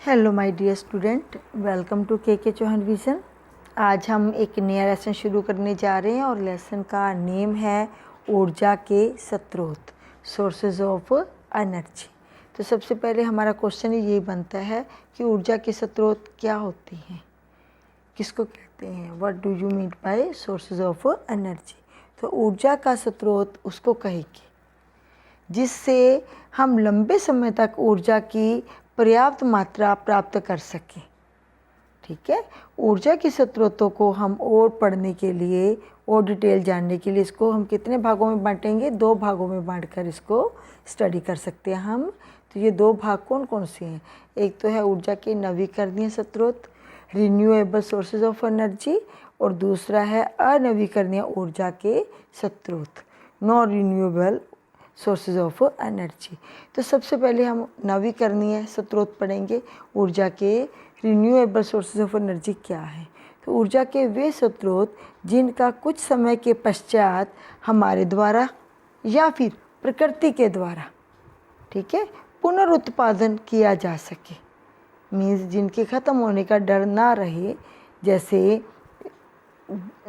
Hello my dear student, welcome to K Chauhan vision. आज हम एक नया लेसन शुरू करने जा रहे हैं और लेसन का नेम है ऊर्जा के स्रोत, सोर्सेज ऑफ एनर्जी। तो सबसे पहले हमारा क्वेश्चन यही बनता है कि ऊर्जा के स्रोत क्या होते हैं, किसको कहते हैं, what do you mean by sources of energy. तो ऊर्जा का स्रोत उसको कहेंगे जिससे हम लंबे समय तक ऊर्जा की पर्याप्त मात्रा प्राप्त कर सकें। ठीक है, ऊर्जा के स्रोतों को हम और पढ़ने के लिए और डिटेल जानने के लिए इसको हम कितने भागों में बांटेंगे, 2 भागों में बांटकर इसको स्टडी कर सकते हैं हम। तो ये 2 भाग कौन कौन से हैं, एक तो है ऊर्जा के नवीकरणीय स्रोत, रिन्यूएबल सोर्सेज ऑफ एनर्जी, और दूसरा है अनवीकरणीय ऊर्जा के स्रोत, non renewable sources of energy. तो सबसे पहले हम नवीकरणीय स्रोत पढ़ेंगे, ऊर्जा के रिन्यूएबल सोर्सेज ऑफ एनर्जी क्या है। तो ऊर्जा के वे स्रोत जिनका कुछ समय के पश्चात हमारे द्वारा या फिर प्रकृति के द्वारा, ठीक है, पुनरुत्पादन किया जा सके, मीन्स जिनके ख़त्म होने का डर ना रहे। जैसे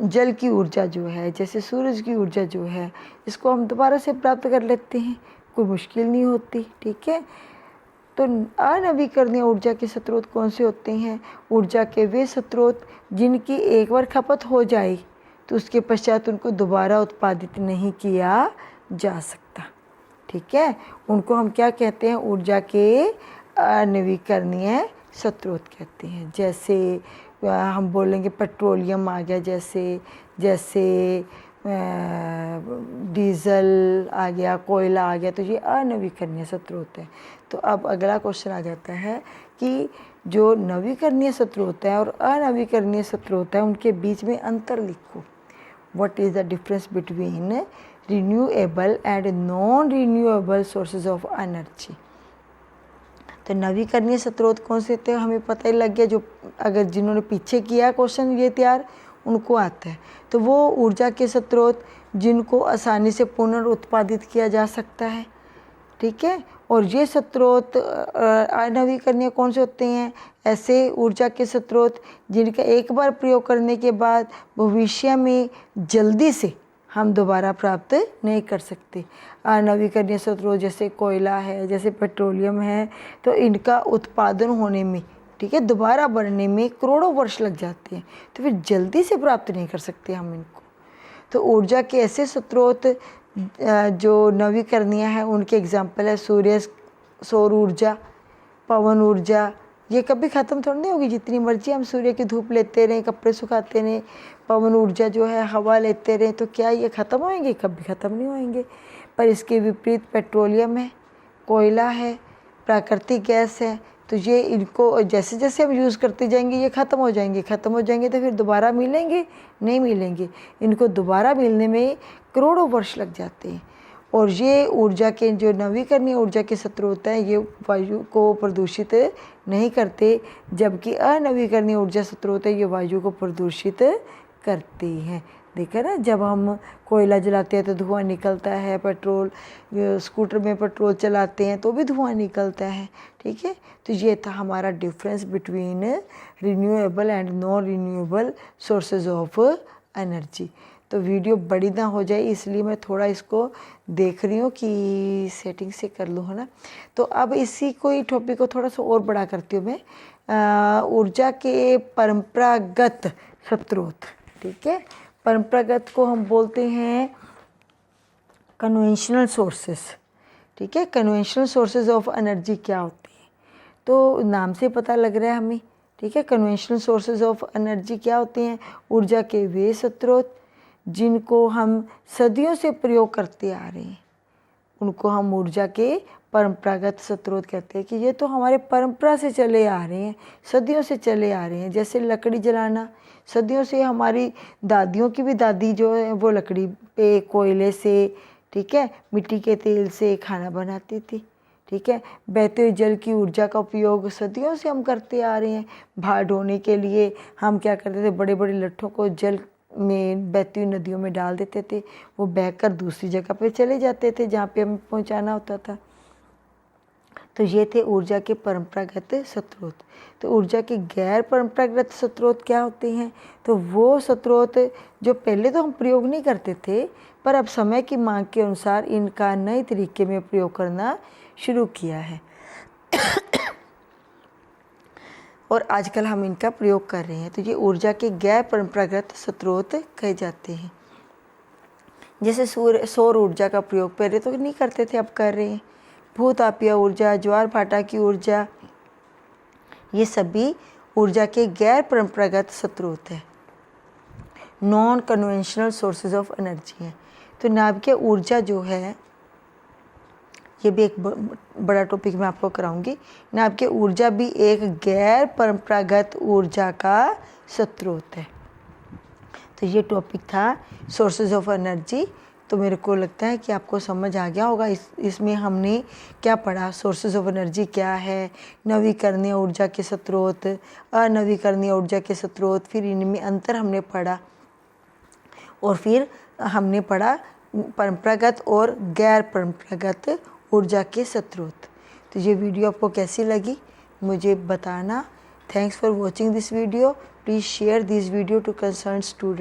जल की ऊर्जा जो है, जैसे सूरज की ऊर्जा जो है, इसको हम दोबारा से प्राप्त कर लेते हैं, कोई मुश्किल नहीं होती। ठीक है, तो अनवीकरणीय ऊर्जा के स्रोत कौन से होते हैं, ऊर्जा के वे स्रोत जिनकी एक बार खपत हो जाए तो उसके पश्चात उनको दोबारा उत्पादित नहीं किया जा सकता। ठीक है, उनको हम क्या कहते हैं, ऊर्जा के अनवीकरणीय स्रोत कहते हैं। जैसे हम बोलेंगे पेट्रोलियम आ गया, जैसे डीजल आ गया, कोयला आ गया, तो ये अनवीकरणीय स्रोत है। तो अब अगला क्वेश्चन आ जाता है कि जो नवीकरणीय स्रोत है और अनवीकरणीय स्रोत है उनके बीच में अंतर लिखो। What is the difference between renewable and non renewable sources of energy. तो नवीकरणीय स्रोत कौन से थे हमें पता ही लग गया, जो अगर जिन्होंने पीछे किया क्वेश्चन ये तैयार उनको आता है। तो वो ऊर्जा के स्रोत जिनको आसानी से पुनर्उत्पादित किया जा सकता है। ठीक है, और ये स्रोत अनवीकरणीय कौन से होते हैं, ऐसे ऊर्जा के स्रोत जिनका एक बार प्रयोग करने के बाद भविष्य में जल्दी से हम दोबारा प्राप्त नहीं कर सकते। अनवीकरणीय स्रोत जैसे कोयला है, जैसे पेट्रोलियम है, तो इनका उत्पादन होने में, ठीक है, दोबारा बनने में करोड़ों वर्ष लग जाते हैं, तो फिर जल्दी से प्राप्त नहीं कर सकते हम इनको। तो ऊर्जा के ऐसे स्रोत जो नवीकरणीय है उनके एग्जाम्पल है सूर्य, सौर ऊर्जा, पवन ऊर्जा। ये कभी ख़त्म थोड़ी नहीं होगी, जितनी मर्जी हम सूर्य की धूप लेते रहें, कपड़े सुखाते रहें, पवन ऊर्जा जो है हवा लेते रहें, तो क्या ये ख़त्म होएंगे, कभी ख़त्म नहीं होएंगे। पर इसके विपरीत पेट्रोलियम है, कोयला है, प्राकृतिक गैस है, तो ये इनको जैसे जैसे हम यूज़ करते जाएंगे ये ख़त्म हो जाएंगे, तो फिर दोबारा मिलेंगे नहीं मिलेंगे, इनको दोबारा मिलने में करोड़ों वर्ष लग जाते हैं। और ये ऊर्जा के जो नवीकरणीय ऊर्जा के स्रोत हैं ये वायु को प्रदूषित नहीं करते, जबकि अनवीकरणीय ऊर्जा स्रोत है ये वायु को प्रदूषित करते हैं। देखा ना, जब हम कोयला जलाते हैं तो धुआं निकलता है, पेट्रोल स्कूटर में पेट्रोल चलाते हैं तो भी धुआं निकलता है। ठीक है, तो ये था हमारा difference between renewable and non renewable sources of energy. तो वीडियो बड़ी ना हो जाए इसलिए मैं थोड़ा इसको देख रही हूँ कि सेटिंग से कर लूँ, है ना। तो अब इसी कोई टॉपिक को थोड़ा सा और बड़ा करती हूँ मैं, ऊर्जा के परंपरागत स्रोत। ठीक है, परंपरागत को हम बोलते हैं कन्वेंशनल सोर्सेस। ठीक है, कन्वेंशनल सोर्सेज ऑफ एनर्जी क्या होती है, तो नाम से पता लग रहा है हमें। ठीक है, कन्वेंशनल सोर्सेज ऑफ एनर्जी क्या होते हैं, ऊर्जा के वे स्रोत जिनको हम सदियों से प्रयोग करते आ रहे हैं उनको हम ऊर्जा के परंपरागत स्रोत कहते हैं, कि ये तो हमारे परंपरा से चले आ रहे हैं, सदियों से चले आ रहे हैं। जैसे लकड़ी जलाना, सदियों से हमारी दादियों की भी दादी जो है वो लकड़ी पे, कोयले से, ठीक है, मिट्टी के तेल से खाना बनाती थी। ठीक है, बहते हुए जल की ऊर्जा का उपयोग सदियों से हम करते आ रहे हैं। भार ढोने के लिए हम क्या करते थे, बड़े बड़े लट्ठों को जल में बहती हुई नदियों में डाल देते थे, वो बहकर दूसरी जगह पे चले जाते थे जहाँ पे हमें पहुँचाना होता था। तो ये थे ऊर्जा के परंपरागत स्रोत। तो ऊर्जा के गैर परंपरागत स्रोत क्या होते हैं? तो वो स्रोत जो पहले तो हम प्रयोग नहीं करते थे, पर अब समय की मांग के अनुसार इनका नए तरीके में प्रयोग करना शुरू किया है और आजकल हम इनका प्रयोग कर रहे हैं। तो ये ऊर्जा के गैर परंपरागत स्रोत कहे जाते हैं। जैसे सौर ऊर्जा का प्रयोग पहले तो नहीं करते थे, अब कर रहे हैं। भूतापीय ऊर्जा, ज्वार भाटा की ऊर्जा, ये सभी ऊर्जा के गैर परंपरागत स्रोत हैं, non conventional sources of energy हैं। तो नाभिकीय ऊर्जा जो है, ये भी एक बड़ा टॉपिक मैं आपको कराऊंगी। नाभिकीय ऊर्जा भी एक गैर परंपरागत ऊर्जा का स्रोत है। तो ये टॉपिक था सोर्सेज ऑफ एनर्जी। तो मेरे को लगता है कि आपको समझ आ गया होगा। इसमें हमने क्या पढ़ा, सोर्सेज ऑफ एनर्जी क्या है, नवीकरणीय ऊर्जा के स्रोत, अनवीकरणीय ऊर्जा के स्रोत, फिर इनमें अंतर हमने पढ़ा और फिर हमने पढ़ा परंपरागत और गैर परंपरागत ऊर्जा के स्रोत। तो ये वीडियो आपको कैसी लगी मुझे बताना। Thanks for watching this video. Please share this video to concern student.